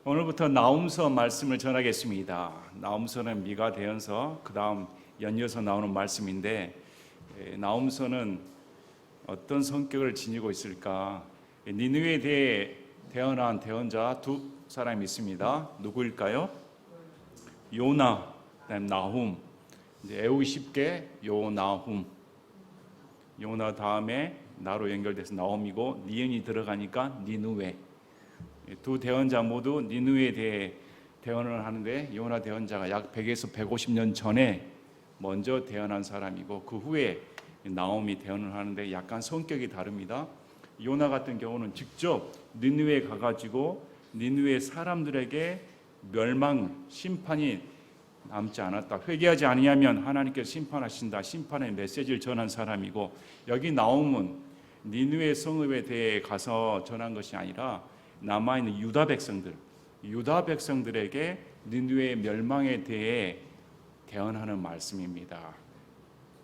오늘부터 나훔서 말씀을 전하겠습니다. 나훔서는 미가 대언서, 그 다음 연이어서 나오는 말씀인데, 나훔서는 어떤 성격을 지니고 있을까? 니느웨에 대해 대언한 대언자 두 사람이 있습니다. 누구일까요? 요나, 그다음 나훔. 이제 외우기 쉽게 요나훔. 요나 다음에 나로 연결돼서 나홈이고 니은이 들어가니까 니느웨. 두 대언자 모두 니느웨에 대해 대언을 하는데 요나 대언자가 약 100에서 150년 전에 먼저 대언한 사람이고 그 후에 나홈이 대언을 하는데 약간 성격이 다릅니다. 요나 같은 경우는 직접 니느웨에 가가지고 니느웨 사람들에게 멸망, 심판이 남지 않았다. 회개하지 아니하면 하나님께서 심판하신다. 심판의 메시지를 전한 사람이고, 여기 나홈은 니느웨 성읍에 대해 가서 전한 것이 아니라 남아있는 유다 백성들에게 니느웨의 멸망에 대해 대언하는 말씀입니다.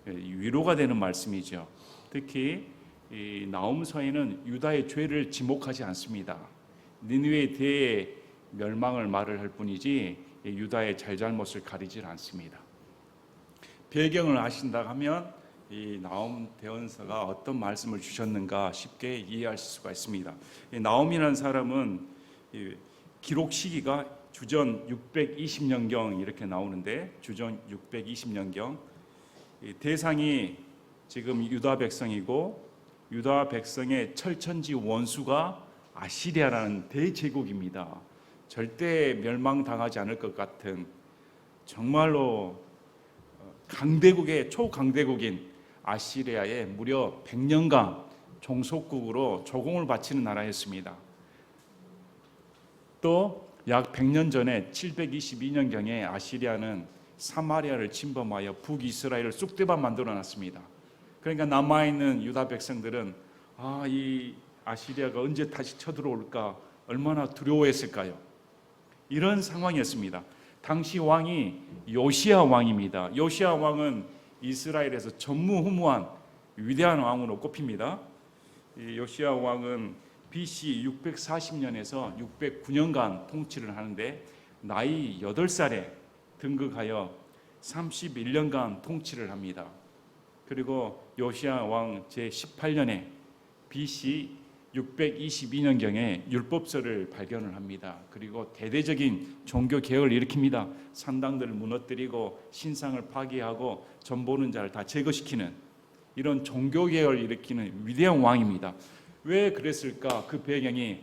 위로가 되는 말씀이죠. 특히 이 나홈서에는 유다의 죄를 지목하지 않습니다. 니느웨에 대해 멸망을 말을 할 뿐이지 유다의 잘잘못을 가리질 않습니다. 배경을 아신다 하면 이 나홈 대언서가 어떤 말씀을 주셨는가 쉽게 이해하실 수가 있습니다. 나홈이라는 사람은 기록 시기가 주전 620년경 이렇게 나오는데, 주전 620년경 대상이 지금 유다 백성이고, 유다 백성의 철천지 원수가 아시리아라는 대제국입니다. 절대 멸망당하지 않을 것 같은 정말로 강대국의 초강대국인 아시리아에 무려 100년간 종속국으로 조공을 바치는 나라였습니다. 또 약 100년 전에 722년경에 아시리아는 사마리아를 침범하여 북이스라엘을 쑥대밭 만들어놨습니다. 그러니까 남아있는 유다 백성들은 이 아시리아가 언제 다시 쳐들어올까 얼마나 두려워했을까요? 이런 상황이었습니다. 당시 왕이 요시야 왕입니다. 요시야 왕은 이스라엘에서 전무후무한 위대한 왕으로 꼽힙니다. 이 요시야 왕은 BC 640년에서 609년간 통치를 하는데 나이 8살에 등극하여 31년간 통치를 합니다. 그리고 요시야 왕 제18년에 BC 622년경에 율법서를 발견을 합니다. 그리고 대대적인 종교 개혁을 일으킵니다. 산당들을 무너뜨리고 신상을 파괴하고 전 보는 자를 다 제거시키는 이런 종교 개혁을 일으키는 위대한 왕입니다. 왜 그랬을까? 그 배경이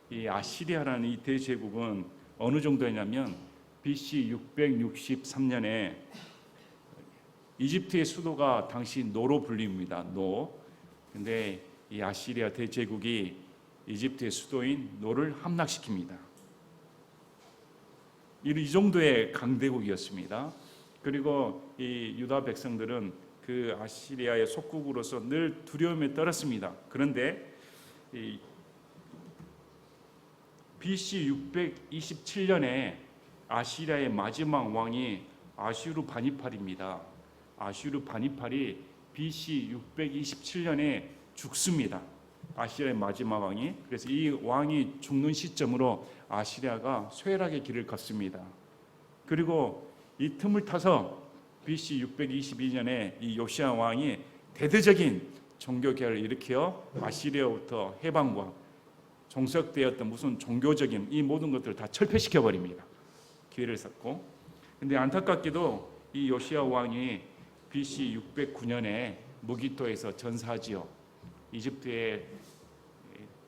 이 아시리아라는 이 대제국은 어느 정도였냐면 BC 663년에 이집트의 수도가 당시 노로 불립니다. 노. 근데 이 아시리아 대제국이 이집트의 수도인 노를 함락시킵니다. 이 정도의 강대국이었습니다. 그리고 이 유다 백성들은 그 아시리아의 속국으로서 늘 두려움에 떨었습니다. 그런데 이 BC 627년에 아시리아의 마지막 왕이 아슈르바니팔입니다. 아슈르바니팔이 BC 627년에 죽습니다. 아시리아의 마지막 왕이. 그래서 이 왕이 죽는 시점으로 아시리아가 쇠락의 길을 걷습니다. 그리고 이 틈을 타서 BC 622년에 이 요시야 왕이 대대적인 종교 개혁을 일으켜 아시리아로부터 해방과 종속되었던 무슨 종교적인 이 모든 것들을 다 철폐시켜 버립니다. 기회를 쌓고. 근데 안타깝게도 이 요시야 왕이 BC 609년에 무기토에서 전사지요. 이집트의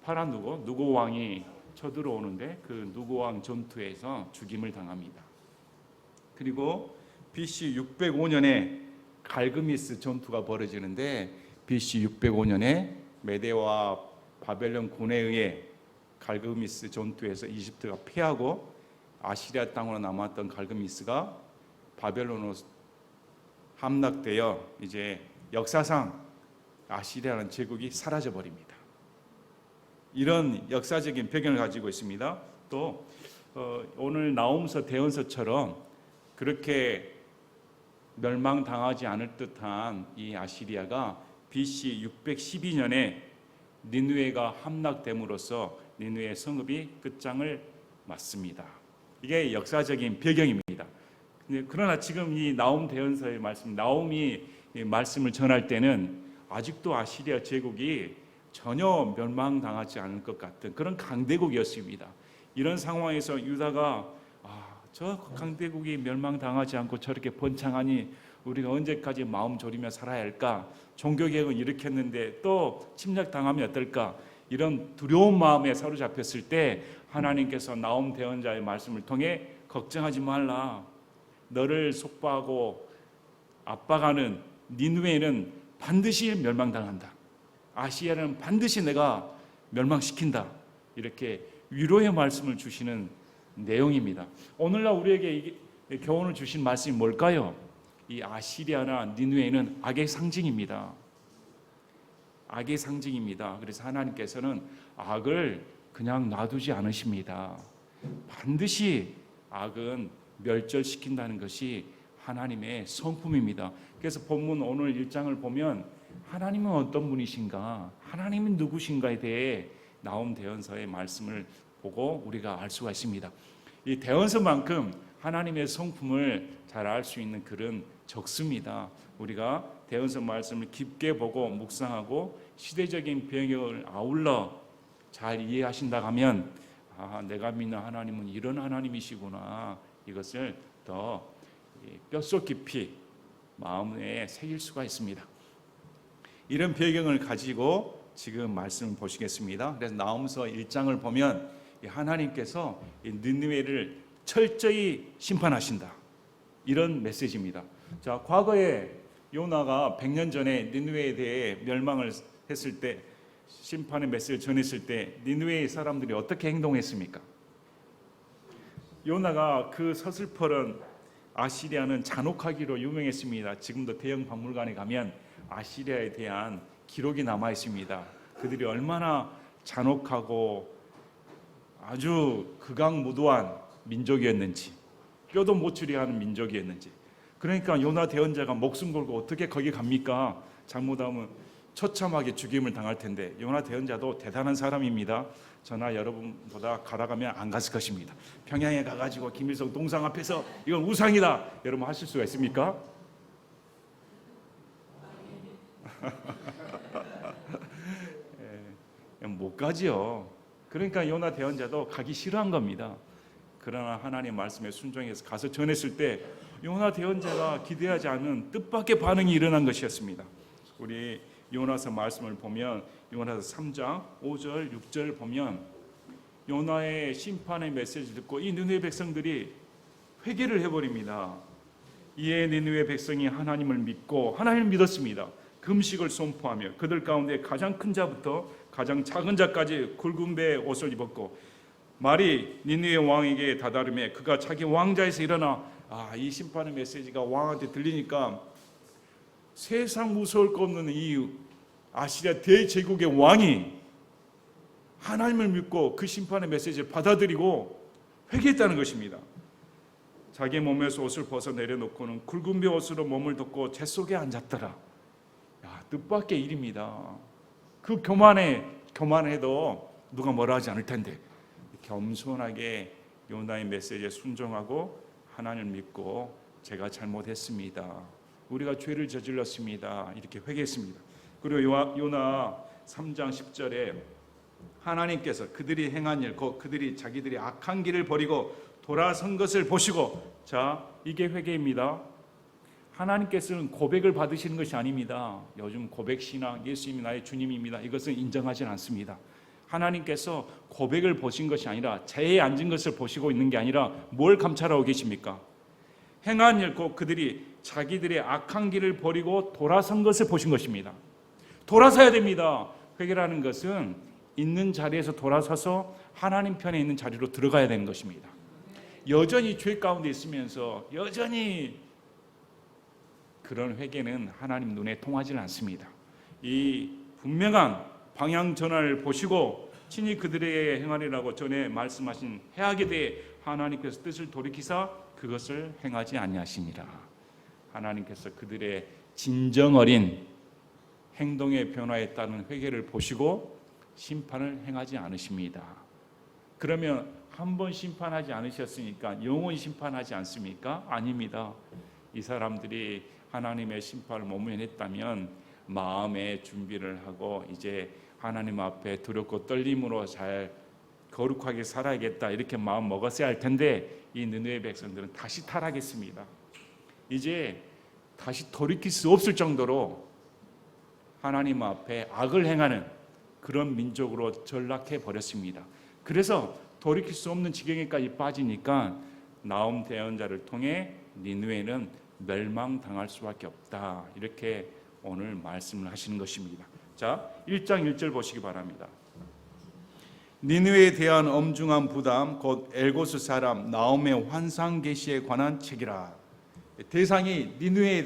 파란 누고 왕이 쳐들어오는데 그 누고 왕 전투에서 죽임을 당합니다. 그리고 BC 605년에 갈그미스 전투가 벌어지는데 BC 605년에 메대와 바벨론 군에 의해 갈그미스 전투에서 이집트가 패하고 아시리아 땅으로 남았던 갈그미스가 바벨론으로 함락되어 이제 역사상 아시리아라는 제국이 사라져 버립니다. 이런 역사적인 배경을 가지고 있습니다. 또 오늘 나홈서 대언서처럼 그렇게 멸망당하지 않을 듯한 이 아시리아가 BC 612년에 니느웨가 함락됨으로써 니느웨 성읍이 끝장을 맞습니다. 이게 역사적인 배경입니다. 그러나 지금 이 나움 대언서의 말씀, 나움이 말씀을 전할 때는 아직도 아시리아 제국이 전혀 멸망당하지 않을 것 같은 그런 강대국이었습니다. 이런 상황에서 유다가 저 강대국이 멸망당하지 않고 저렇게 번창하니 우리가 언제까지 마음 졸이며 살아야 할까? 종교개혁은 일으켰는데 또 침략당하면 어떨까? 이런 두려운 마음에 사로잡혔을 때 하나님께서 나움 대언자의 말씀을 통해 걱정하지 말라. 너를 속박하고 압박하는 니느웨는 반드시 멸망당한다. 아시아는 반드시 내가 멸망시킨다. 이렇게 위로의 말씀을 주시는 내용입니다. 오늘날 우리에게 교훈을 주신 말씀이 뭘까요? 이 아시리아나 니느웨는 악의 상징입니다. 악의 상징입니다. 그래서 하나님께서는 악을 그냥 놔두지 않으십니다. 반드시 악은 멸절시킨다는 것이 하나님의 성품입니다. 그래서 본문 오늘 1장을 보면 하나님은 어떤 분이신가, 하나님은 누구신가에 대해 나움 대언서의 말씀을 보고 우리가 알 수가 있습니다. 이 대언서만큼 하나님의 성품을 잘 알 수 있는 글은 적습니다. 우리가 대언서 말씀을 깊게 보고 묵상하고 시대적인 배경을 아울러 잘 이해하신다 하면 내가 믿는 하나님은 이런 하나님이시구나, 이것을 더 뼛속 깊이 마음에 새길 수가 있습니다. 이런 배경을 가지고 지금 말씀을 보시겠습니다. 그래서 나홈서 1장을 보면 하나님께서 니느웨를 철저히 심판하신다, 이런 메시지입니다. 자, 과거에 요나가 100년 전에 니느웨에 대해 멸망을 했을 때, 심판의 메시지를 전했을 때 니느웨의 사람들이 어떻게 행동했습니까? 요나가 그 서슬퍼런 아시리아는 잔혹하기로 유명했습니다. 지금도 대형 박물관에 가면 아시리아에 대한 기록이 남아 있습니다. 그들이 얼마나 잔혹하고 아주 극악무도한 민족이었는지, 뼈도 못 추리하는 민족이었는지. 그러니까 요나 대언자가 목숨 걸고 어떻게 거기 갑니까? 잘못하면 처참하게 죽임을 당할 텐데. 요나 대언자도 대단한 사람입니다. 저나 여러분보다 가라가면 안 갔을 것입니다. 평양에 가가지고 김일성 동상 앞에서 이건 우상이다, 여러분 하실 수가 있습니까? 못 가지요. 그러니까 요나 대언자도 가기 싫어한 겁니다. 그러나 하나님의 말씀에 순종해서 가서 전했을 때 요나 대언자가 기대하지 않은 뜻밖의 반응이 일어난 것이었습니다. 우리 요나서 말씀을 보면 요나서 3장 5절 6절 보면 요나의 심판의 메시지를 듣고 이 니느웨 백성들이 회개를 해버립니다. 이에 니느웨 백성이 하나님을 믿고 하나님을 믿었습니다. 금식을 선포하며 그들 가운데 가장 큰 자부터 가장 작은 자까지 굵은 배의 옷을 입었고, 말이 니느웨 왕에게 다다르매 그가 자기 왕자에서 일어나, 이 심판의 메시지가 왕한테 들리니까 세상 무서울 것 없는 이 아시리아 대제국의 왕이 하나님을 믿고 그 심판의 메시지를 받아들이고 회개했다는 것입니다. 자기 몸에서 옷을 벗어 내려놓고는 굵은 배 옷으로 몸을 덮고 재 속에 앉았더라. 뜻밖의 일입니다. 그 교만해도 누가 뭐라 하지 않을 텐데, 겸손하게 요나의 메시지에 순종하고 하나님을 믿고 제가 잘못했습니다, 우리가 죄를 저질렀습니다, 이렇게 회개했습니다. 그리고 요나 3장 10절에 하나님께서 그들이 행한 일, 곧 그들이 자기들이 악한 길을 버리고 돌아선 것을 보시고, 자, 이게 회개입니다. 하나님께서는 고백을 받으시는 것이 아닙니다. 요즘 고백신앙, 예수님이 나의 주님입니다, 이것은 인정하지는 않습니다. 하나님께서 고백을 보신 것이 아니라 제에 앉은 것을 보시고 있는 게 아니라 뭘 감찰하고 계십니까? 행한 일, 곧 그들이 자기들의 악한 길을 버리고 돌아선 것을 보신 것입니다. 돌아서야 됩니다. 회개라는 것은 있는 자리에서 돌아서서 하나님 편에 있는 자리로 들어가야 되는 것입니다. 여전히 죄 가운데 있으면서 여전히 그런 회개는 하나님 눈에 통하지는 않습니다. 이 분명한 방향 전환을 보시고 친히 그들에게 행하리라고 전에 말씀하신 해악에 대해 하나님께서 뜻을 돌이키사 그것을 행하지 아니하시니라. 하나님께서 그들의 진정 어린 행동의 변화에 따른 회개를 보시고 심판을 행하지 않으십니다. 그러면 한 번 심판하지 않으셨으니까 영원히 심판하지 않습니까? 아닙니다. 이 사람들이 하나님의 심판을 못 면했다면 마음의 준비를 하고 이제 하나님 앞에 두렵고 떨림으로 잘 거룩하게 살아야겠다 이렇게 마음 먹었어야 할 텐데 이 느느웨 백성들은 다시 타락했습니다. 이제 다시 돌이킬 수 없을 정도로 하나님 앞에 악을 행하는 그런 민족으로 전락해 버렸습니다. 그래서 돌이킬 수 없는 지경에까지 빠지니까 나움 대언자를 통해 니느웨는 멸망당할 수밖에 없다. 이렇게 오늘 말씀을 하시는 것입니다. 자, 1장 1절 보시기 바랍니다. 니느웨에 대한 엄중한 부담 곧 엘고스 사람 나움의 환상 계시에 관한 책이라. 대상이 니느웨에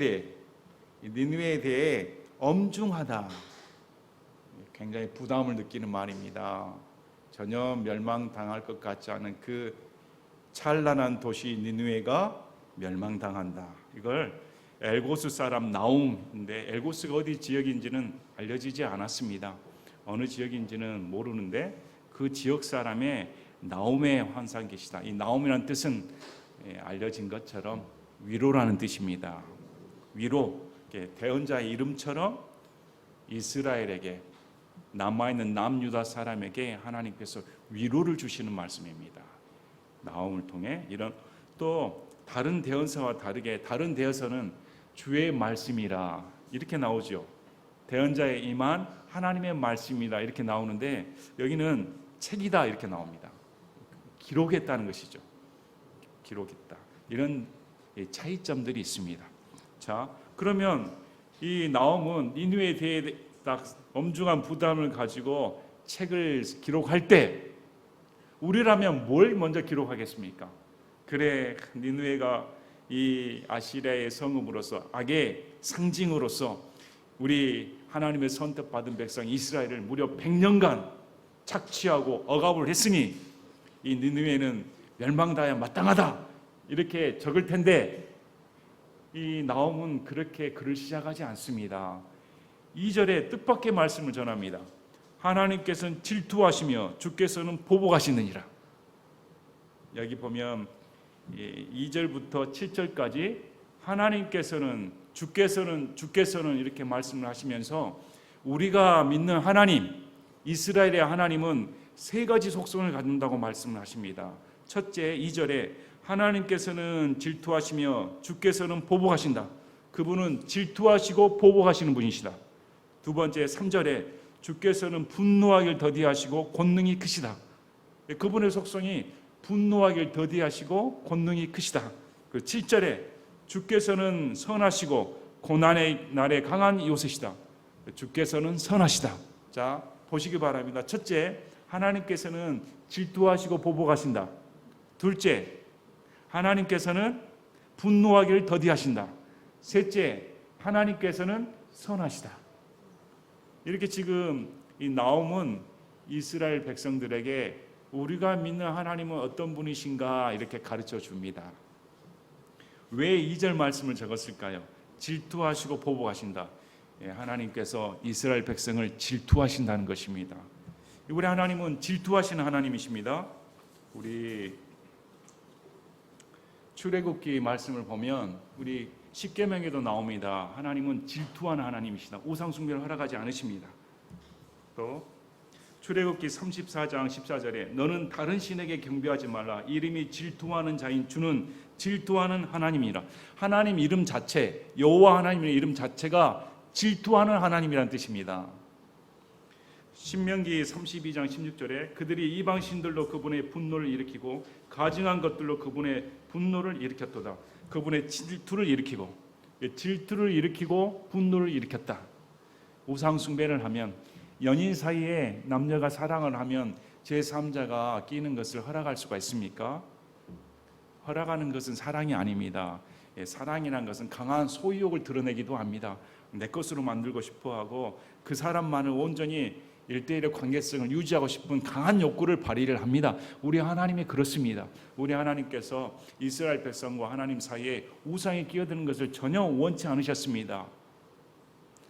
대해 엄중하다. 굉장히 부담을 느끼는 말입니다. 전혀 멸망당할 것 같지 않은 그 찬란한 도시 니느웨가 멸망당한다. 이걸 엘고스 사람 나움인데 엘고스가 어디 지역인지는 알려지지 않았습니다. 어느 지역인지는 모르는데 그 지역 사람의 나움의 환상 계시다. 이 나움이라는 뜻은 알려진 것처럼 위로라는 뜻입니다. 위로, 대언자의 이름처럼 이스라엘에게 남아있는 남유다 사람에게 하나님께서 위로를 주시는 말씀입니다. 나움을 통해 이런 또 다른 대언서와 다르게 다른 대언서는 주의 말씀이라 이렇게 나오죠. 대언자에 임한 하나님의 말씀이다 이렇게 나오는데 여기는 책이다 이렇게 나옵니다. 기록했다는 것이죠. 기록했다. 이런 차이점들이 있습니다. 자, 그러면 이 나움은 니느웨에 대해 딱 엄중한 부담을 가지고 책을 기록할 때 우리라면 뭘 먼저 기록하겠습니까? 그래, 니느웨가 이 아시리아의 성읍으로서 악의 상징으로서 우리 하나님의 선택받은 백성 이스라엘을 무려 100년간 착취하고 억압을 했으니 이 니느웨는 멸망당해야 마땅하다 이렇게 적을 텐데 이 나움은 그렇게 글을 시작하지 않습니다. 2절에 뜻밖의 말씀을 전합니다. 하나님께서는 질투하시며 주께서는 보복하시느니라. 여기 보면 2절부터 7절까지 하나님께서는 주께서는 이렇게 말씀을 하시면서 우리가 믿는 하나님 이스라엘의 하나님은 세 가지 속성을 갖는다고 말씀을 하십니다. 첫째 2절에 하나님께서는 질투하시며 주께서는 보복하신다. 그분은 질투하시고 보복하시는 분이시다. 두 번째 3절에 주께서는 분노하길 더디하시고 권능이 크시다. 그분의 속성이 분노하길 더디하시고 권능이 크시다. 그 7절에 주께서는 선하시고 고난의 날에 강한 요새시다. 주께서는 선하시다. 자, 보시기 바랍니다. 첫째, 하나님께서는 질투하시고 보복하신다. 둘째, 하나님께서는 분노하기를 더디하신다. 셋째, 하나님께서는 선하시다. 이렇게 지금 이 나움은 이스라엘 백성들에게 우리가 믿는 하나님은 어떤 분이신가 이렇게 가르쳐 줍니다. 왜 2절 말씀을 적었을까요? 질투하시고 보복하신다. 하나님께서 이스라엘 백성을 질투하신다는 것입니다. 우리 하나님은 질투하시는 하나님이십니다. 우리 출애굽기 말씀을 보면 우리 십계명에도 나옵니다. 하나님은 질투하는 하나님이시다. 우상 숭배를 허락하지 않으십니다. 또 출애굽기 34장 14절에 너는 다른 신에게 경배하지 말라. 이름이 질투하는 자인 주는 질투하는 하나님이라. 하나님 이름 자체, 여호와 하나님의 이름 자체가 질투하는 하나님이라는 뜻입니다. 신명기 32장 16절에 그들이 이방 신들로 그분의 분노를 일으키고 가증한 것들로 그분의 분노를 일으켰도다. 그분의 질투를 일으키고 분노를 일으켰다. 우상 숭배를 하면 연인 사이에 남녀가 사랑을 하면 제3자가 끼는 것을 허락할 수가 있습니까? 허락하는 것은 사랑이 아닙니다. 사랑이란 것은 강한 소유욕을 드러내기도 합니다. 내 것으로 만들고 싶어하고 그 사람만을 온전히 1대1의 관계성을 유지하고 싶은 강한 욕구를 발휘를 합니다. 우리 하나님이 그렇습니다. 우리 하나님께서 이스라엘 백성과 하나님 사이에 우상이 끼어드는 것을 전혀 원치 않으셨습니다.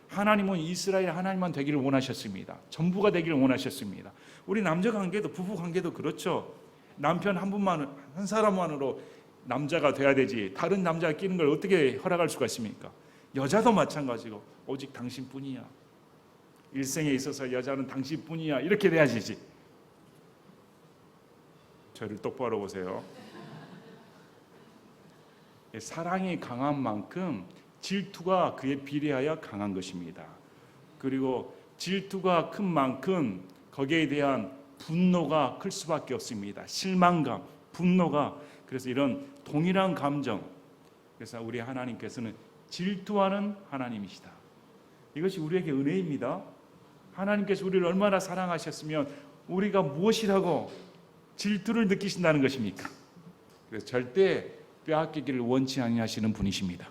하나님은 이스라엘 하나님만 되기를 원하셨습니다. 전부가 되기를 원하셨습니다. 우리 남녀 관계도 부부 관계도 그렇죠. 남편 한 사람만으로 남자가 돼야 되지 다른 남자가 끼는 걸 어떻게 허락할 수가 있습니까? 여자도 마찬가지고 오직 당신뿐이야. 일생에 있어서 여자는 당신뿐이야. 이렇게 돼야지. 저를 똑바로 보세요. 사랑이 강한 만큼 질투가 그에 비례하여 강한 것입니다. 그리고 질투가 큰 만큼 거기에 대한 분노가 클 수밖에 없습니다. 실망감, 분노가. 그래서 이런 동일한 감정. 그래서 우리 하나님께서는 질투하는 하나님이시다. 이것이 우리에게 은혜입니다. 하나님께서 우리를 얼마나 사랑하셨으면 우리가 무엇이라고 질투를 느끼신다는 것입니까? 그래서 절대 빼앗기기를 원치 아니하시는 분이십니다.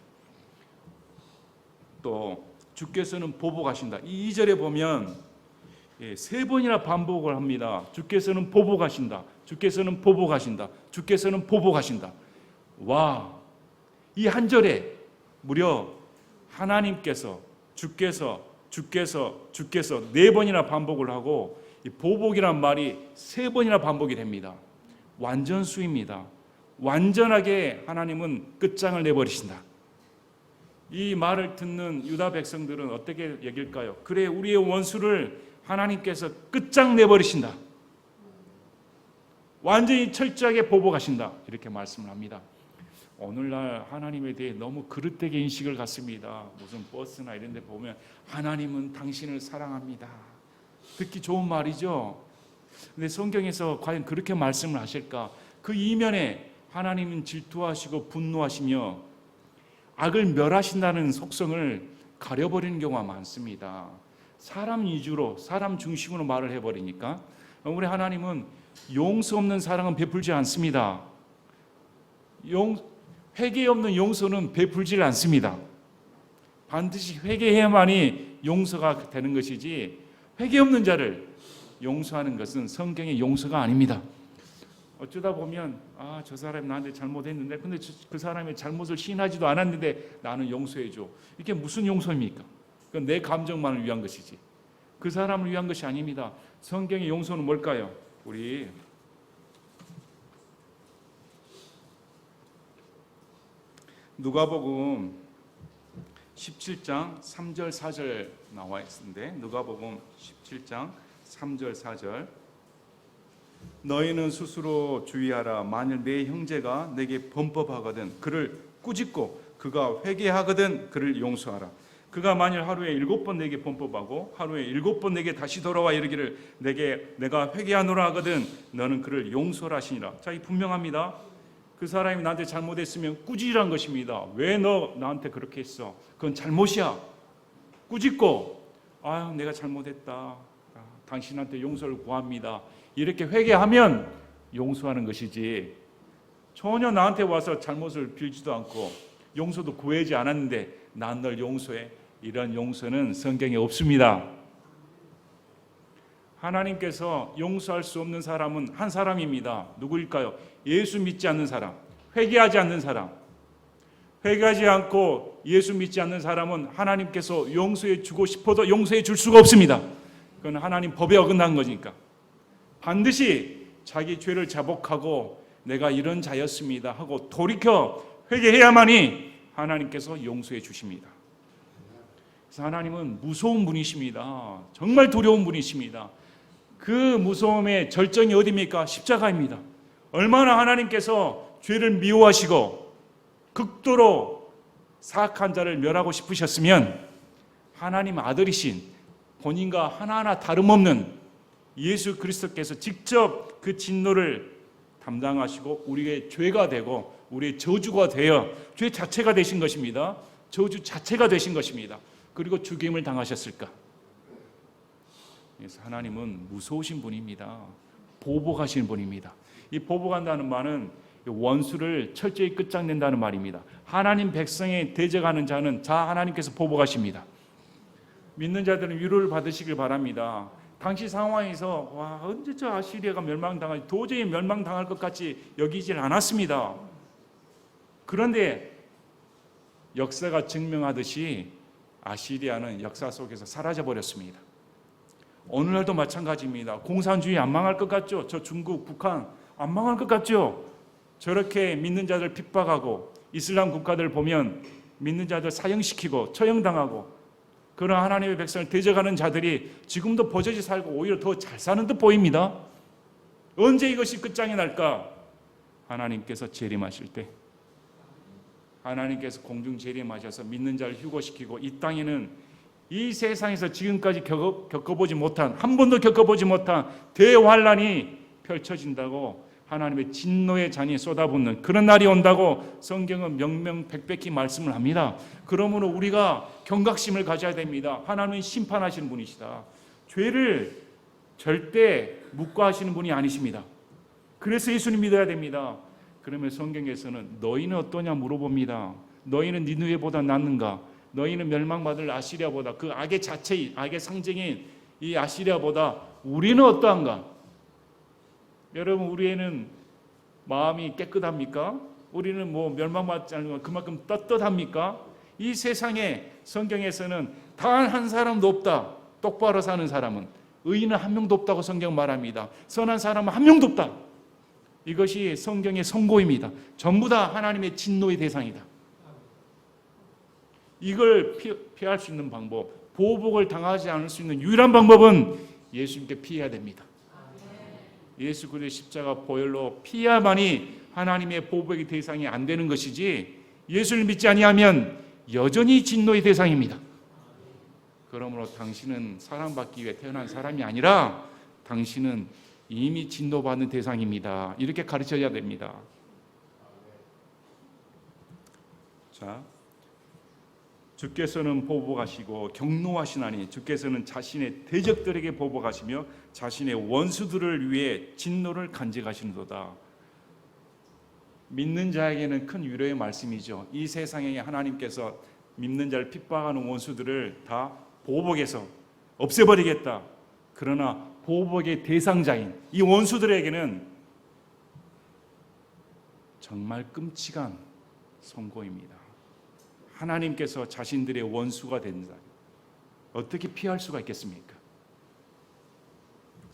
또 주께서는 보복하신다. 이 2절에 보면 3번이나 반복을 합니다. 주께서는 보복하신다. 주께서는 보복하신다. 주께서는 보복하신다. 와, 이 한 절에 무려 하나님께서 주께서 4번이나 반복을 하고 이 보복이란 말이 3번이나 반복이 됩니다. 완전수입니다. 완전하게 하나님은 끝장을 내버리신다. 이 말을 듣는 유다 백성들은 어떻게 여길까요? 그래, 우리의 원수를 하나님께서 끝장내버리신다. 완전히 철저하게 보복하신다. 이렇게 말씀을 합니다. 오늘날 하나님에 대해 너무 그릇되게 인식을 갖습니다. 무슨 버스나 이런 데 보면 하나님은 당신을 사랑합니다. 듣기 좋은 말이죠. 근데 성경에서 과연 그렇게 말씀을 하실까? 그 이면에 하나님은 질투하시고 분노하시며 악을 멸하신다는 속성을 가려버리는 경우가 많습니다. 사람 위주로, 사람 중심으로 말을 해버리니까 우리 하나님은 용서 없는 사랑은 베풀지 않습니다. 회개 없는 용서는 베풀지 않습니다. 반드시 회개해야만이 용서가 되는 것이지 회개 없는 자를 용서하는 것은 성경의 용서가 아닙니다. 어쩌다 보면 저 사람이 나한테 잘못했는데 근데 그 사람의 잘못을 시인하지도 않았는데 나는 용서해줘. 이게 무슨 용서입니까? 그건 내 감정만을 위한 것이지 그 사람을 위한 것이 아닙니다. 성경의 용서는 뭘까요? 우리 누가복음 17장 3절 4절 나와 있는데 누가복음 17장 3절 4절 너희는 스스로 주의하라. 만일 내 형제가 내게 범법하거든 그를 꾸짖고 그가 회개하거든 그를 용서하라. 그가 만일 하루에 7번 내게 범법하고 하루에 7번 내게 다시 돌아와 이르기를 내가 회개하노라 하거든 너는 그를 용서라 하시니라. 자, 이 분명합니다. 그 사람이 나한테 잘못했으면 꾸짖으란 것입니다. 왜 너 나한테 그렇게 했어? 그건 잘못이야. 꾸짖고 내가 잘못했다. 당신한테 용서를 구합니다. 이렇게 회개하면 용서하는 것이지 전혀 나한테 와서 잘못을 빌지도 않고 용서도 구하지 않았는데 난 널 용서해. 이런 용서는 성경에 없습니다. 하나님께서 용서할 수 없는 사람은 한 사람입니다. 누구일까요? 예수 믿지 않는 사람, 회개하지 않는 사람. 회개하지 않고 예수 믿지 않는 사람은 하나님께서 용서해 주고 싶어도 용서해 줄 수가 없습니다. 그건 하나님 법에 어긋난 거니까. 반드시 자기 죄를 자복하고 내가 이런 자였습니다 하고 돌이켜 회개해야만이 하나님께서 용서해 주십니다. 그래서 하나님은 무서운 분이십니다. 정말 두려운 분이십니다. 그 무서움의 절정이 어디입니까? 십자가입니다. 얼마나 하나님께서 죄를 미워하시고 극도로 사악한 자를 멸하고 싶으셨으면 하나님 아들이신 본인과 하나하나 다름없는 예수 그리스도께서 직접 그 진노를 담당하시고 우리의 죄가 되고 우리의 저주가 되어 죄 자체가 되신 것입니다. 저주 자체가 되신 것입니다. 그리고 죽임을 당하셨을까? 그래서 하나님은 무서우신 분입니다. 보복하시는 분입니다. 이 보복한다는 말은 원수를 철저히 끝장낸다는 말입니다. 하나님 백성에 대적하는 자는 하나님께서 보복하십니다. 믿는 자들은 위로를 받으시길 바랍니다. 당시 상황에서 언제 저 아시리아가 멸망당할지 도저히 멸망당할 것 같이 여기질 않았습니다. 그런데 역사가 증명하듯이 아시리아는 역사 속에서 사라져버렸습니다. 오늘날도 마찬가지입니다. 공산주의 안 망할 것 같죠? 저 중국, 북한 안 망할 것 같죠? 저렇게 믿는 자들 핍박하고 이슬람 국가들 보면 믿는 자들 사형시키고 처형당하고 그런 하나님의 백성을 대적하는 자들이 지금도 버젓이 살고 오히려 더 잘 사는 듯 보입니다. 언제 이것이 끝장이 날까? 하나님께서 재림하실 때, 하나님께서 공중 재림하셔서 믿는 자를 휴거시키고 이 땅에는 이 세상에서 지금까지 겪어보지 못한, 한 번도 겪어보지 못한 대환란이 펼쳐진다고, 하나님의 진노의 잔이 쏟아붓는 그런 날이 온다고 성경은 명명백백히 말씀을 합니다. 그러므로 우리가 경각심을 가져야 됩니다. 하나님은 심판하시는 분이시다. 죄를 절대 묵과하시는 분이 아니십니다. 그래서 예수님 믿어야 됩니다. 그러면 성경에서는 너희는 어떠냐 물어봅니다. 너희는 니느웨보다 낫는가? 너희는 멸망받을 아시리아보다, 그 악의 자체인, 악의 상징인 이 아시리아보다 우리는 어떠한가? 여러분, 우리는 마음이 깨끗합니까? 우리는 멸망받지 않는 그만큼 떳떳합니까? 이 세상에 성경에서는 단 한 사람도 없다. 똑바로 사는 사람은, 의인은 한 명도 없다고 성경 말합니다. 선한 사람은 한 명도 없다. 이것이 성경의 선고입니다. 전부 다 하나님의 진노의 대상이다. 이걸 피할 수 있는 방법, 보복을 당하지 않을 수 있는 유일한 방법은 예수님께 피해야 됩니다. 예수 그리스도의 십자가 보혈로 피해야만이 하나님의 보복의 대상이 안 되는 것이지, 예수를 믿지 아니하면 여전히 진노의 대상입니다. 그러므로 당신은 사랑받기 위해 태어난 사람이 아니라 당신은 이미 진노받는 대상입니다. 이렇게 가르쳐야 됩니다. 자, 주께서는 보복하시고 경노하시나니 주께서는 자신의 대적들에게 보복하시며 자신의 원수들을 위해 진노를 간직하시는도다. 믿는 자에게는 큰 위로의 말씀이죠. 이 세상에 하나님께서 믿는 자를 핍박하는 원수들을 다 보복해서 없애버리겠다. 그러나 보복의 대상자인 이 원수들에게는 정말 끔찍한 선고입니다. 하나님께서 자신들의 원수가 된 자, 어떻게 피할 수가 있겠습니까?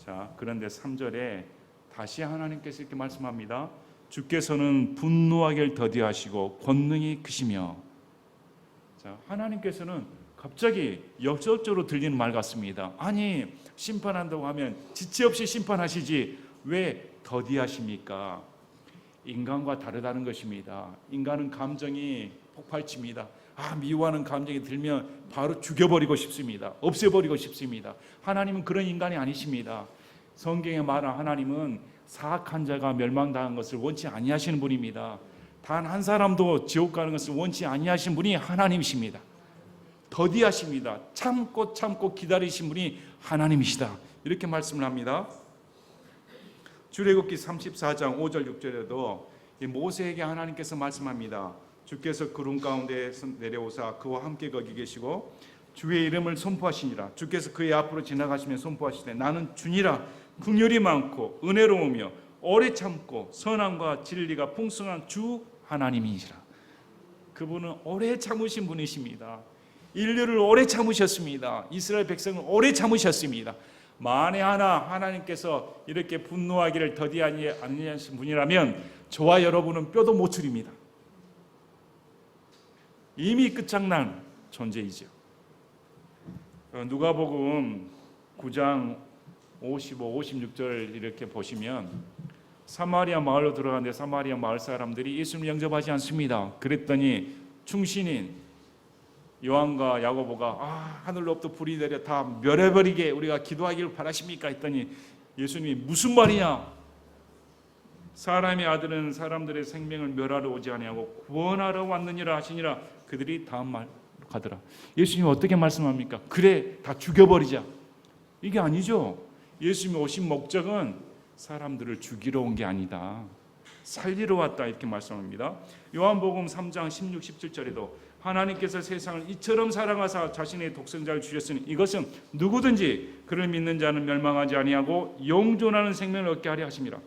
자, 그런데 3절에 다시 하나님께서 이렇게 말씀합니다. 주께서는 분노하기를 더디하시고 권능이 크시며. 자, 하나님께서는 갑자기 역설적으로 들리는 말 같습니다. 아니, 심판한다고 하면 지체 없이 심판하시지 왜 더디하십니까? 인간과 다르다는 것입니다. 인간은 감정이 폭발칩니다. 미워하는 감정이 들면 바로 죽여버리고 싶습니다. 없애버리고 싶습니다. 하나님은 그런 인간이 아니십니다. 성경에 말한 하나님은 사악한 자가 멸망당한 것을 원치 아니하시는 분입니다. 단 한 사람도 지옥 가는 것을 원치 아니하시는 분이 하나님이십니다. 더디하십니다. 참고 기다리신 분이 하나님이시다. 이렇게 말씀을 합니다. 출애굽기 34장 5절 6절에도 모세에게 하나님께서 말씀합니다. 주께서 구름 가운데 내려오사 그와 함께 거기 계시고 주의 이름을 선포하시니라. 주께서 그의 앞으로 지나가시며 선포하시되 나는 주니라. 긍휼이 많고 은혜로우며 오래 참고 선함과 진리가 풍성한 주 하나님이시라. 그분은 오래 참으신 분이십니다. 인류를 오래 참으셨습니다. 이스라엘 백성을 오래 참으셨습니다. 만에 하나 하나님께서 이렇게 분노하기를 더디하지 않으신 분이라면 저와 여러분은 뼈도 못 추립니다. 이미 끝장난 존재이죠. 누가복음 9장 55, 56절 이렇게 보시면 사마리아 마을로 들어가는데 사마리아 마을 사람들이 예수님을 영접하지 않습니다. 그랬더니 충신인 요한과 야고보가 하늘로부터 불이 내려 다 멸해버리게 우리가 기도하기를 바라십니까? 했더니 예수님이 무슨 말이냐? 사람의 아들은 사람들의 생명을 멸하러 오지 아니하고 구원하러 왔느니라 하시니라. 그들이 다음 말 가더라. 예수님이 어떻게 말씀합니까? 그래, 다 죽여버리자. 이게 아니죠. 예수님이 오신 목적은 사람들을 죽이러 온 게 아니다. 살리러 왔다. 이렇게 말씀합니다. 요한복음 3장 16, 17절에도 하나님께서 세상을 이처럼 사랑하사 자신의 독생자를 주셨으니 이것은 누구든지 그를 믿는 자는 멸망하지 아니하고 영존하는 생명을 얻게 하려 하심이라.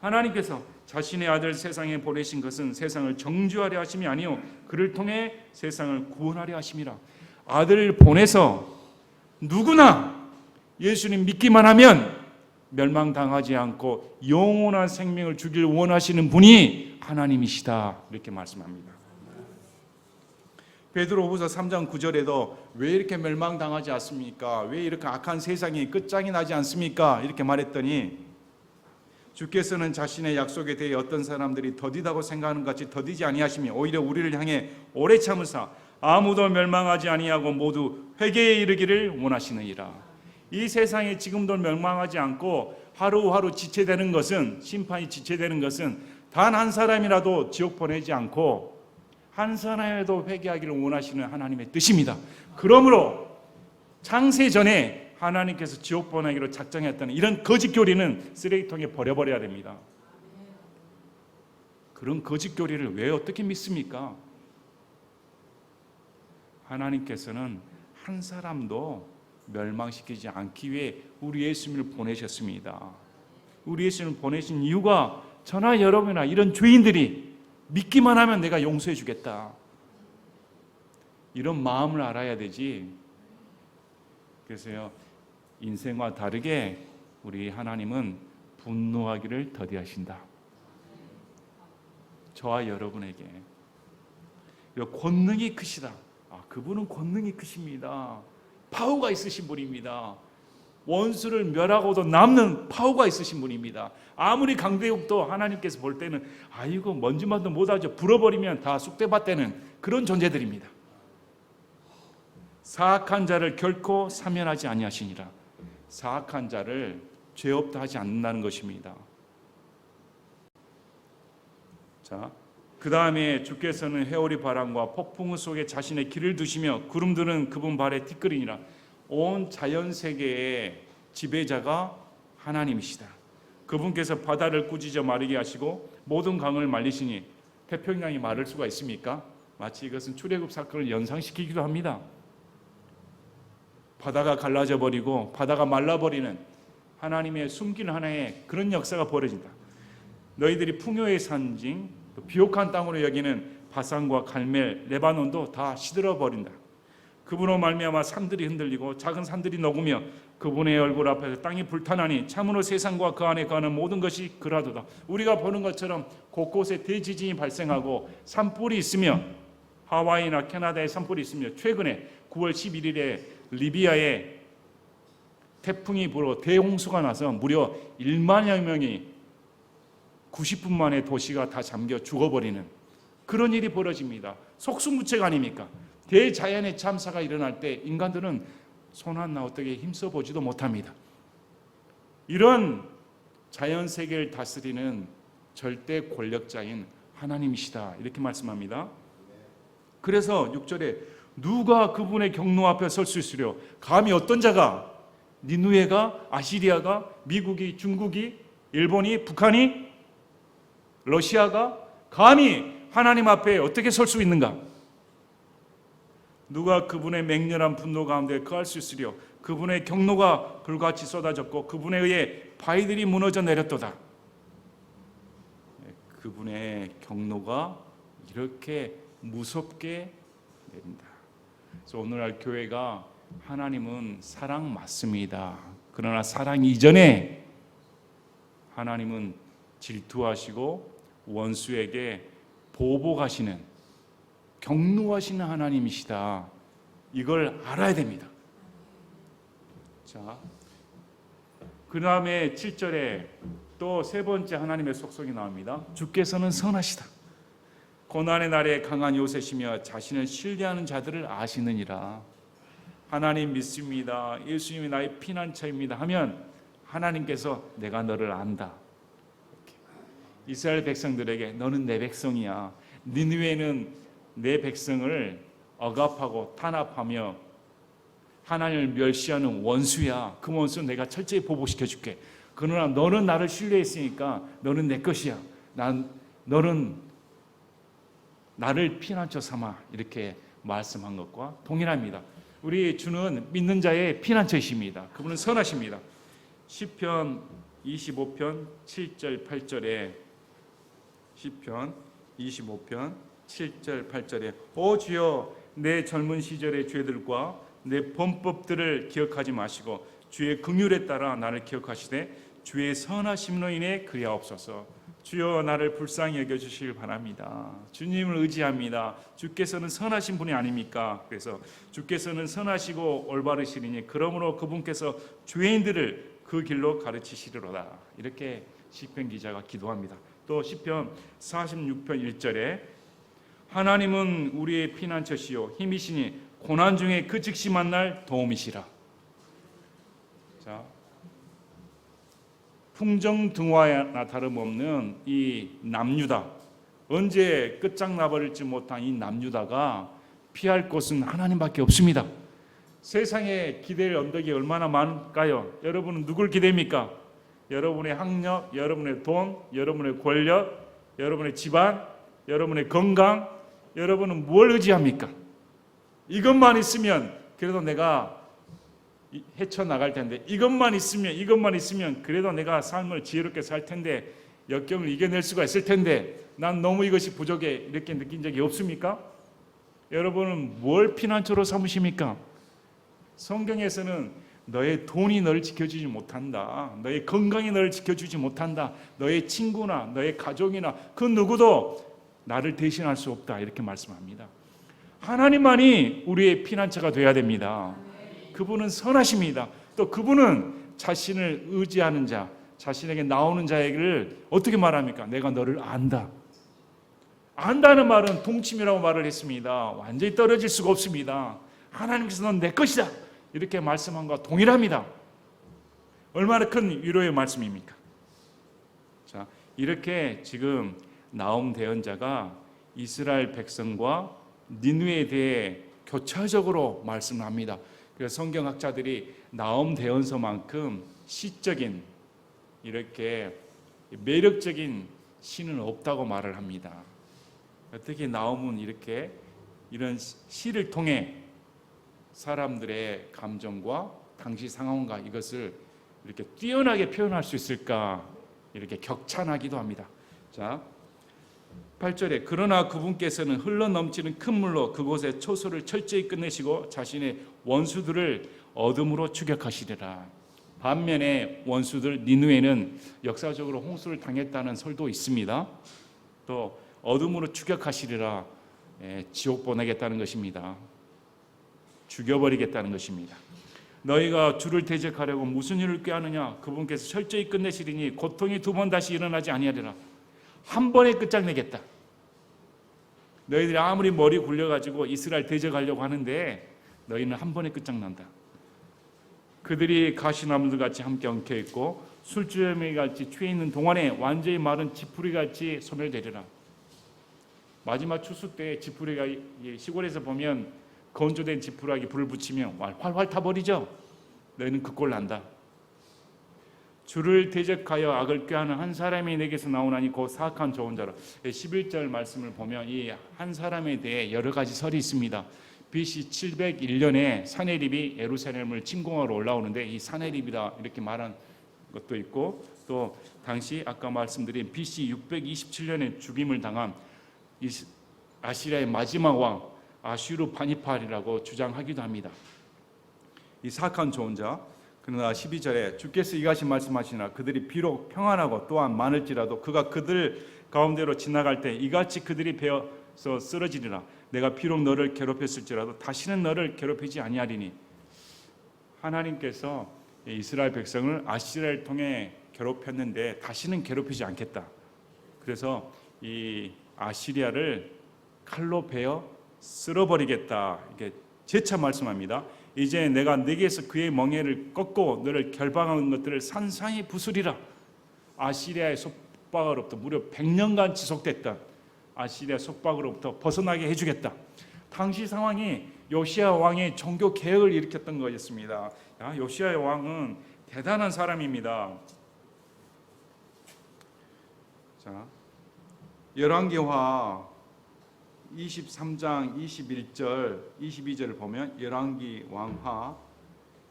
하나님께서 자신의 아들 세상에 보내신 것은 세상을 정죄하려 하심이 아니요 그를 통해 세상을 구원하려 하심이라. 아들을 보내서 누구나 예수님 믿기만 하면 멸망당하지 않고 영원한 생명을 주길 원하시는 분이 하나님이시다, 이렇게 말씀합니다. 베드로후서 3장 9절에도 왜 이렇게 멸망당하지 않습니까? 왜 이렇게 악한 세상이 끝장이 나지 않습니까? 이렇게 말했더니 주께서는 자신의 약속에 대해 어떤 사람들이 더디다고 생각하는 것 같이 더디지 아니하시며 오히려 우리를 향해 오래 참으사 아무도 멸망하지 아니하고 모두 회개에 이르기를 원하시느니라. 이 세상에 지금도 멸망하지 않고 하루하루 지체되는 것은, 심판이 지체되는 것은 단 한 사람이라도 지옥 보내지 않고 한 사람이라도 회개하기를 원하시는 하나님의 뜻입니다. 그러므로 창세 전에 하나님께서 지옥 보내기로 작정했다는 이런 거짓 교리는 쓰레기통에 버려버려야 됩니다. 그런 거짓 교리를 왜 어떻게 믿습니까? 하나님께서는 한 사람도 멸망시키지 않기 위해 우리 예수님을 보내셨습니다. 우리 예수님을 보내신 이유가 저나 여러분이나 이런 죄인들이 믿기만 하면 내가 용서해 주겠다, 이런 마음을 알아야 되지. 그래서요, 인생과 다르게 우리 하나님은 분노하기를 더디하신다. 저와 여러분에게 권능이 크시다. 그분은 권능이 크십니다. 파워가 있으신 분입니다. 원수를 멸하고도 남는 파워가 있으신 분입니다. 아무리 강대국도 하나님께서 볼 때는 이거 먼지만도 못하죠, 불어버리면 다 쑥대밭되는 그런 존재들입니다. 사악한 자를 결코 사면하지 아니하시니라. 사악한 자를 죄 없다 하지 않는다는 것입니다. 자, 그 다음에 주께서는 해오리 바람과 폭풍 속에 자신의 길을 두시며 구름들은 그분 발에 티끌이니라. 온 자연 세계의 지배자가 하나님이시다. 그분께서 바다를 꾸짖어 마르게 하시고 모든 강을 말리시니 태평양이 마를 수가 있습니까? 마치 이것은 출애굽 사건을 연상시키기도 합니다. 바다가 갈라져 버리고 바다가 말라버리는 하나님의 숨긴 하나의 그런 역사가 벌어진다. 너희들이 풍요의 산징, 비옥한 땅으로 여기는 바산과 갈멜, 레바논도 다 시들어 버린다. 그분으로 말미암아 산들이 흔들리고 작은 산들이 녹으며 그분의 얼굴 앞에서 땅이 불타나니 참으로 세상과 그 안에 거하는 모든 것이 그라도다. 우리가 보는 것처럼 곳곳에 대지진이 발생하고 산불이 있으며 하와이나 캐나다에 산불이 있으며 최근에 9월 11일에 리비아에 태풍이 불어 대홍수가 나서 무려 1만여 명이 90분 만에 도시가 다 잠겨 죽어버리는 그런 일이 벌어집니다. 속수무책 아닙니까? 대자연의 참사가 일어날 때 인간들은 손 하나 어떻게 힘써보지도 못합니다. 이런 자연세계를 다스리는 절대 권력자인 하나님이시다, 이렇게 말씀합니다. 그래서 6절에 누가 그분의 경로 앞에 설 수 있으려? 감히 어떤 자가, 니누에가, 아시리아가, 미국이, 중국이, 일본이, 북한이, 러시아가 감히 하나님 앞에 어떻게 설 수 있는가? 누가 그분의 맹렬한 분노 가운데 거할 수 있으려? 그분의 경로가 불같이 쏟아졌고 그분에 의해 바위들이 무너져 내렸도다. 그분의 경로가 이렇게 무섭게 내린다. 그래서 오늘날 교회가 하나님은 사랑 맞습니다. 그러나 사랑 이전에 하나님은 질투하시고 원수에게 보복하시는, 경노하시는 하나님이시다. 이걸 알아야 됩니다. 자, 그 다음에 7절에 또 세 번째 하나님의 속성이 나옵니다. 주께서는 선하시다. 고난의 날에 강한 요새시며 자신을 신뢰하는 자들을 아시느니라. 하나님 믿습니다, 예수님이 나의 피난처입니다 하면 하나님께서 내가 너를 안다. 이스라엘 백성들에게 너는 내 백성이야. 니느웨는 내 백성을 억압하고 탄압하며 하나님을 멸시하는 원수야. 그 원수는 내가 철저히 보복시켜 줄게. 그러나 너는 나를 신뢰했으니까 너는 내 것이야. 너는 나를 피난처 삼아. 이렇게 말씀한 것과 동일합니다. 우리 주는 믿는 자의 피난처이십니다. 그분은 선하십니다. 시편 25편 7절 8절에 시편 25편 7절 8절에 오 주여 내 젊은 시절의 죄들과 내 범법들을 기억하지 마시고 주의 긍휼에 따라 나를 기억하시되 주의 선하심으로 인해 그리하옵소서. 주여 나를 불쌍히 여겨주시길 바랍니다. 주님을 의지합니다. 주께서는 선하신 분이 아닙니까? 그래서 주께서는 선하시고 올바르시리니 그러므로 그분께서 죄인들을 그 길로 가르치시리로다. 이렇게 시편 기자가 기도합니다. 또 시편 46편 1절에 하나님은 우리의 피난처시요 힘이시니 고난 중에 그 즉시 만날 도움이시라. 자, 풍정등화나 다름없는 이 남유다, 언제 끝장나버릴지 못한 이 남유다가 피할 곳은 하나님밖에 없습니다. 세상에 기댈 언덕이 얼마나 많을까요? 여러분은 누굴 기대입니까? 여러분의 학력, 여러분의 돈, 여러분의 권력, 여러분의 집안, 여러분의 건강, 여러분은 뭘 의지합니까? 이것만 있으면 그래도 내가 헤쳐나갈 텐데, 이것만 있으면 그래도 내가 삶을 지혜롭게 살 텐데, 역경을 이겨낼 수가 있을 텐데, 난 너무 이것이 부족해, 이렇게 느낀 적이 없습니까? 여러분은 뭘 피난처로 삼으십니까? 성경에서는 너의 돈이 너를 지켜주지 못한다, 너의 건강이 너를 지켜주지 못한다, 너의 친구나 너의 가족이나 그 누구도 나를 대신할 수 없다, 이렇게 말씀합니다. 하나님만이 우리의 피난처가 되어야 됩니다. 그분은 선하십니다. 또 그분은 자신을 의지하는 자, 자신에게 나오는 자에게를 어떻게 말합니까? 내가 너를 안다. 안다는 말은 동침이라고 말을 했습니다. 완전히 떨어질 수가 없습니다. 하나님께서 넌 내 것이다, 이렇게 말씀한 것과 동일합니다. 얼마나 큰 위로의 말씀입니까? 자, 이렇게 지금 나움 대언자가 이스라엘 백성과 니느웨에 대해 교차적으로 말씀합니다. 그래서 성경학자들이 나움 대언서만큼 시적인, 이렇게 매력적인 시는 없다고 말을 합니다. 어떻게 나움은 이렇게 이런 시를 통해 사람들의 감정과 당시 상황과 이것을 이렇게 뛰어나게 표현할 수 있을까, 이렇게 격찬하기도 합니다. 자, 8절에 그러나 그분께서는 흘러넘치는 큰 물로 그곳의 초소를 철저히 끝내시고 자신의 원수들을 어둠으로 추격하시리라. 반면에 원수들 니느웨는 역사적으로 홍수를 당했다는 설도 있습니다. 또 어둠으로 추격하시리라, 지옥 보내겠다는 것입니다. 죽여버리겠다는 것입니다. 너희가 주를 대적하려고 무슨 일을 꾀하느냐? 그분께서 철저히 끝내시리니 고통이 두 번 다시 일어나지 아니하리라. 한 번에 끝장내겠다. 너희들이 아무리 머리 굴려가지고 이스라엘 대적하려고 하는데 너희는 한 번에 끝장난다. 그들이 가시나무들 같이 함께 엉켜있고 술주염이 같이 취해 있는 동안에 완전히 마른 지푸리 같이 소멸되리라. 마지막 추수 때 지푸리가, 시골에서 보면 건조된 지푸라기 불을 붙이면 활활 타버리죠. 너희는 그 꼴 난다. 주를 대적하여 악을 꾀하는 한 사람이 내게서 나오나니 곧 사악한 좋은 자라. 11절 말씀을 보면 이 한 사람에 대해 여러 가지 설이 있습니다. BC 701년에 사네립이 예루살렘을 침공하러 올라오는데 이 사네립이다 이렇게 말한 것도 있고, 또 당시 아까 말씀드린 BC 627년에 죽임을 당한 아시리아의 마지막 왕 아슈르 바니팔이라고 주장하기도 합니다. 이 사악한 좋은 자. 그러나 12절에 주께서 이같이 말씀하시나 그들이 비록 평안하고 또한 많을지라도 그가 그들 가운데로 지나갈 때 이같이 그들이 베어서 쓰러지리라. 내가 비록 너를 괴롭혔을지라도 다시는 너를 괴롭히지 아니하리니. 하나님께서 이스라엘 백성을 아시리아를 통해 괴롭혔는데 다시는 괴롭히지 않겠다. 그래서 이 아시리아를 칼로 베어 쓸어버리겠다, 이게 재차 말씀합니다. 이제 내가 네게서 그의 멍에를 꺾고 너를 결방한 것들을 산산히 부수리라. 아시리아의 속박으로부터 무려 100년간 지속됐던 아시리아 속박으로부터 벗어나게 해주겠다. 당시 상황이 요시야 왕의 종교 개혁을 일으켰던 거였습니다. 요시야 왕은 대단한 사람입니다. 자, 열왕기하 23장 21절 22절을 보면, 열왕기 왕하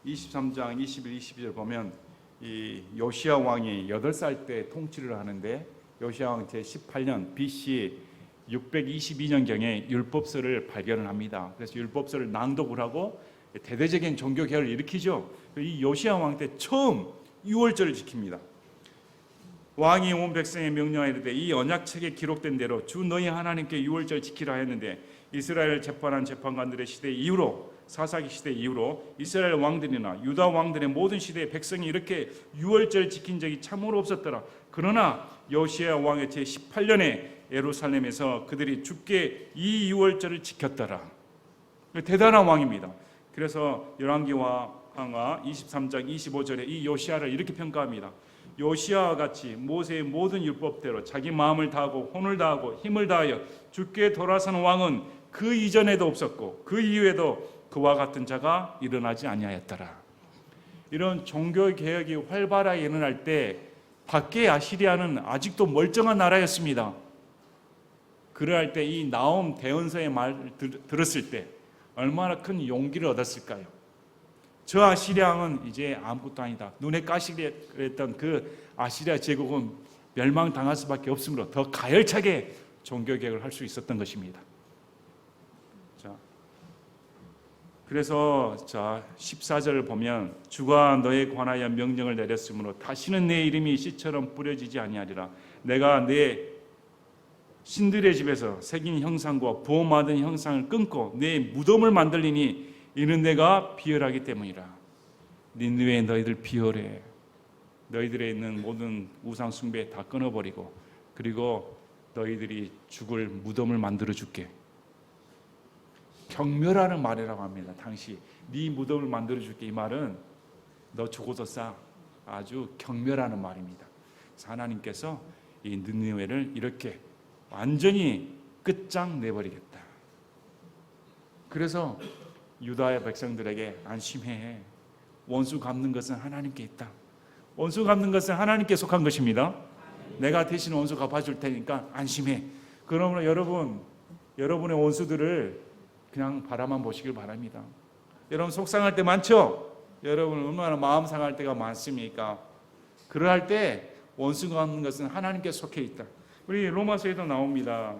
23장 21, 22절 보면 이 요시야 왕이 8살 때 통치를 하는데 요시야 왕 제18년 BC 622년경에 율법서를 발견을 합니다. 그래서 율법서를 낭독을 하고 대대적인 종교 개혁을 일으키죠. 이 요시야 왕 때 처음 유월절을 지킵니다. 왕이 온 백성에 명령하여 이르되 이 언약책에 기록된 대로 주 너희 하나님께 유월절 지키라 했는데 이스라엘 재판한 재판관들의 시대 이후로 사사기 시대 이후로 이스라엘 왕들이나 유다 왕들의 모든 시대의 백성이 이렇게 유월절 지킨 적이 참으로 없었더라. 그러나 요시야 왕의 제18년에 예루살렘에서 그들이 주께 이 유월절을 지켰더라. 대단한 왕입니다. 그래서 열왕기와 항하 23장 25절에 이 요시야를 이렇게 평가합니다. 요시야와 같이 모세의 모든 율법대로 자기 마음을 다하고 혼을 다하고 힘을 다하여 주께 돌아서는 왕은 그 이전에도 없었고 그 이후에도 그와 같은 자가 일어나지 아니하였더라. 이런 종교 개혁이 활발하게 일어날 때 밖에 아시리아는 아직도 멀쩡한 나라였습니다. 그러할 때 이 나홈 대언서의 말을 들었을 때 얼마나 큰 용기를 얻었을까요? 저 아시리아 왕은 이제 아무것도 아니다. 눈에 까시랬던 그 아시리아 제국은 멸망당할 수밖에 없으므로 더 가열차게 종교개혁을 할 수 있었던 것입니다. 자, 그래서 14절을 보면 주가 너에 관하여 명령을 내렸으므로 다시는 내 이름이 씨처럼 뿌려지지 아니하리라. 내가 내 신들의 집에서 새긴 형상과 부어받은 형상을 끊고 내 무덤을 만들리니 이는 내가 비열하기 때문이라. 니느웨 너희들 비열해. 너희들에 있는 모든 우상 숭배 다 끊어버리고 그리고 너희들이 죽을 무덤을 만들어 줄게. 경멸하는 말이라고 합니다. 당시 네 무덤을 만들어 줄게. 이 말은 너 죽어도 싸. 아주 경멸하는 말입니다. 그래서 하나님께서 이 니느웨를 이렇게 완전히 끝장내버리겠다. 그래서 유다의 백성들에게 안심해. 원수 갚는 것은 하나님께 있다. 원수 갚는 것은 하나님께 속한 것입니다. 내가 대신 원수 갚아줄 테니까 안심해. 그러므로 여러분의 원수들을 그냥 바라만 보시길 바랍니다. 여러분 속상할 때 많죠? 여러분 얼마나 마음 상할 때가 많습니까? 그러할 때 원수 갚는 것은 하나님께 속해 있다. 우리 로마서에도 나옵니다.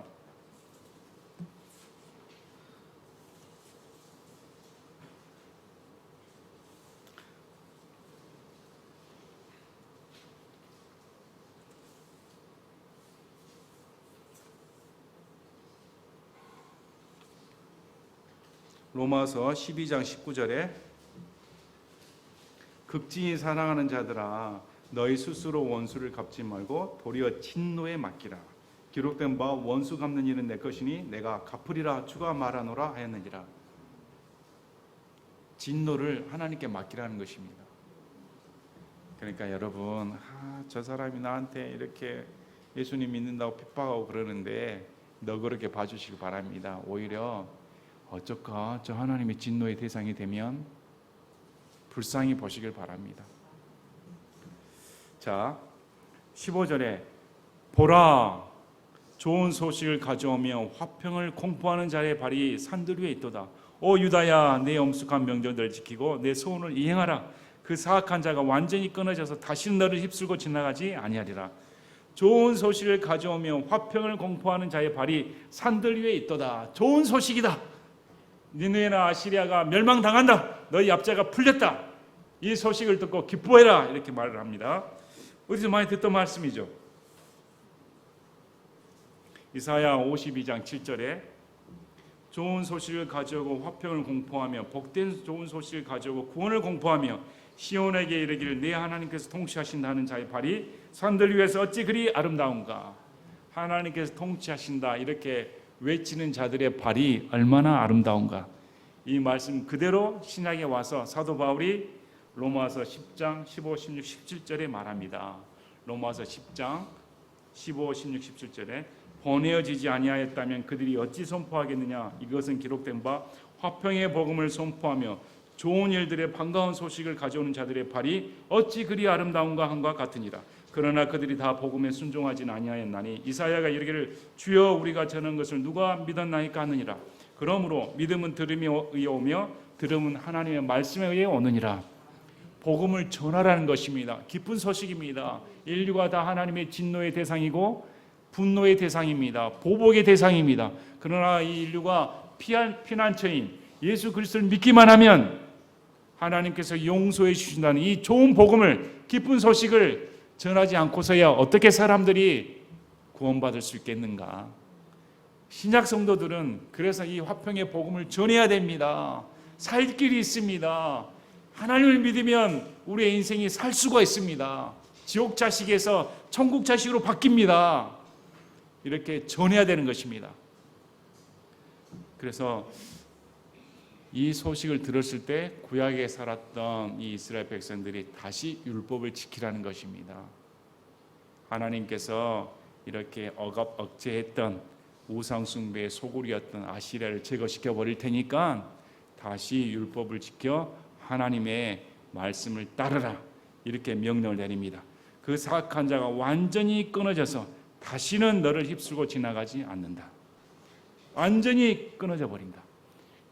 로마서 12장 19절에 극진히 사랑하는 자들아 너희 스스로 원수를 갚지 말고 도리어 진노에 맡기라. 기록된 바 원수 갚는 일은 내 것이니 내가 갚으리라 주가 말하노라 하였느니라. 진노를 하나님께 맡기라는 것입니다. 그러니까 여러분 저 사람이 나한테 이렇게 예수님 믿는다고 핍박하고 그러는데 너그럽게 봐주시기 바랍니다. 오히려 어쩔까 저 하나님의 진노의 대상이 되면 불쌍히 보시길 바랍니다. 자, 15절에 보라 좋은 소식을 가져오며 화평을 공포하는 자의 발이 산들 위에 있도다. 오 유다야 내 엄숙한 명절들을 지키고 내 소원을 이행하라. 그 사악한 자가 완전히 끊어져서 다시는 너를 휩쓸고 지나가지 아니하리라. 좋은 소식을 가져오며 화평을 공포하는 자의 발이 산들 위에 있도다. 좋은 소식이다. 니느웨나 아시리아가 멸망당한다. 너희 압제가 풀렸다. 이 소식을 듣고 기뻐해라. 이렇게 말을 합니다. 어디서 많이 듣던 말씀이죠. 이사야 52장 7절에 좋은 소식을 가져오고 화평을 공포하며 복된 좋은 소식을 가져오고 구원을 공포하며 시온에게 이르기를 내 하나님께서 통치하신다는 자의 발이 산들 위에서 어찌 그리 아름다운가. 하나님께서 통치하신다 이렇게 외치는 자들의 발이 얼마나 아름다운가. 이 말씀 그대로 신약에 와서 사도 바울이 로마서 10장 15, 16, 17절에 말합니다. 로마서 10장 15, 16, 17절에 보내어지지 아니하였다면 그들이 어찌 선포하겠느냐. 이것은 기록된 바 화평의 복음을 선포하며 좋은 일들의 반가운 소식을 가져오는 자들의 발이 어찌 그리 아름다운가 함과 같으니라. 그러나 그들이 다 복음에 순종하지는 아니하였나니 이사야가 이르기를 주여 우리가 전한 것을 누가 믿었나이까 하느니라. 그러므로 믿음은 들음에 의해 오며 들음은 하나님의 말씀에 의해 오느니라. 복음을 전하라는 것입니다. 기쁜 소식입니다. 인류가 다 하나님의 진노의 대상이고 분노의 대상입니다. 보복의 대상입니다. 그러나 이 인류가 피난처인 예수 그리스도를 믿기만 하면 하나님께서 용서해 주신다는 이 좋은 복음을, 기쁜 소식을 전하지 않고서야 어떻게 사람들이 구원받을 수 있겠는가? 신약 성도들은 그래서 이 화평의 복음을 전해야 됩니다. 살 길이 있습니다. 하나님을 믿으면 우리의 인생이 살 수가 있습니다. 지옥 자식에서 천국 자식으로 바뀝니다. 이렇게 전해야 되는 것입니다. 그래서 이 소식을 들었을 때 구약에 살았던 이 이스라엘 백성들이 다시 율법을 지키라는 것입니다. 하나님께서 이렇게 억압억제했던 우상숭배의 소굴이었던 아시라를 제거시켜 버릴 테니까 다시 율법을 지켜 하나님의 말씀을 따르라, 이렇게 명령을 내립니다. 그 사악한 자가 완전히 끊어져서 다시는 너를 휩쓸고 지나가지 않는다. 완전히 끊어져 버린다.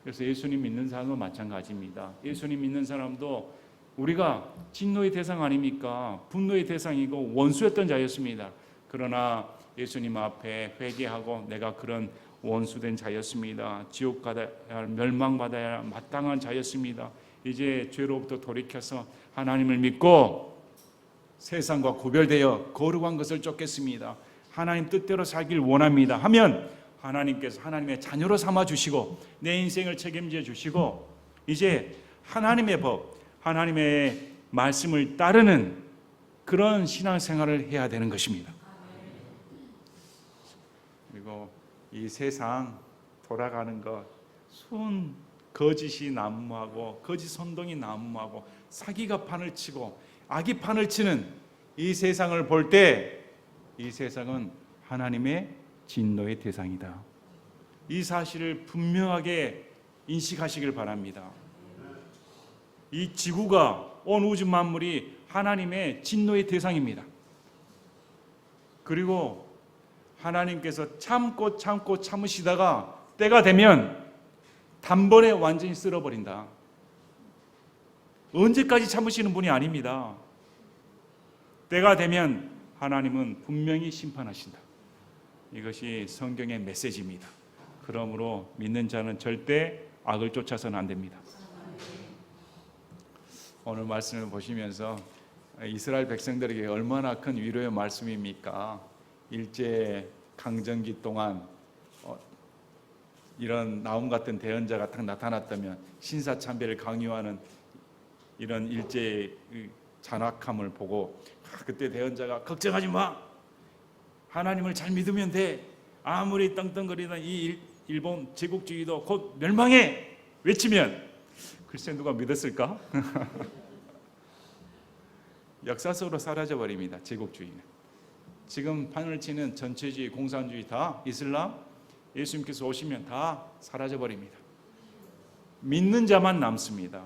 그래서 예수님 믿는 사람도 마찬가지입니다. 예수님 믿는 사람도 우리가 진노의 대상 아닙니까? 분노의 대상이고 원수였던 자였습니다. 그러나 예수님 앞에 회개하고 내가 그런 원수된 자였습니다. 지옥 가야 할, 멸망받아야 할 마땅한 자였습니다. 이제 죄로부터 돌이켜서 하나님을 믿고 세상과 구별되어 거룩한 것을 쫓겠습니다. 하나님 뜻대로 살길 원합니다 하면 하나님께서 하나님의 자녀로 삼아주시고 내 인생을 책임져 주시고 이제 하나님의 법, 하나님의 말씀을 따르는 그런 신앙생활을 해야 되는 것입니다. 그리고 이 세상 돌아가는 것, 순 거짓이 난무하고 거짓 선동이 난무하고 사기가 판을 치고 악이 판을 치는 이 세상을 볼 때 이 세상은 하나님의 진노의 대상이다. 이 사실을 분명하게 인식하시길 바랍니다. 이 지구가 온 우주 만물이 하나님의 진노의 대상입니다. 그리고 하나님께서 참고 참으시다가 때가 되면 단번에 완전히 쓸어버린다. 언제까지 참으시는 분이 아닙니다. 때가 되면 하나님은 분명히 심판하신다. 이것이 성경의 메시지입니다. 그러므로 믿는 자는 절대 악을 쫓아서는 안 됩니다. 오늘 말씀을 보시면서 이스라엘 백성들에게 얼마나 큰 위로의 말씀입니까? 일제 강점기 동안 이런 나움 같은 대언자가 딱 나타났다면 신사참배를 강요하는 이런 일제의 잔악함을 보고 그때 대언자가 걱정하지 마, 하나님을 잘 믿으면 돼, 아무리 떵떵거리던 이 일본 제국주의도 곧 멸망해 외치면 글쎄 누가 믿었을까? 역사 속으로 사라져버립니다. 제국주의는 지금 판을 치는 전체주의, 공산주의 다 이슬람, 예수님께서 오시면 다 사라져버립니다. 믿는 자만 남습니다.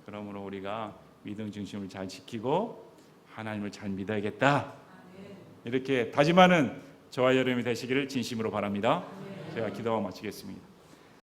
그러므로 우리가 믿음 중심을 잘 지키고 하나님을 잘 믿어야겠다, 이렇게 다짐하는 저와 여러분이 되시기를 진심으로 바랍니다. 제가 기도하고 마치겠습니다.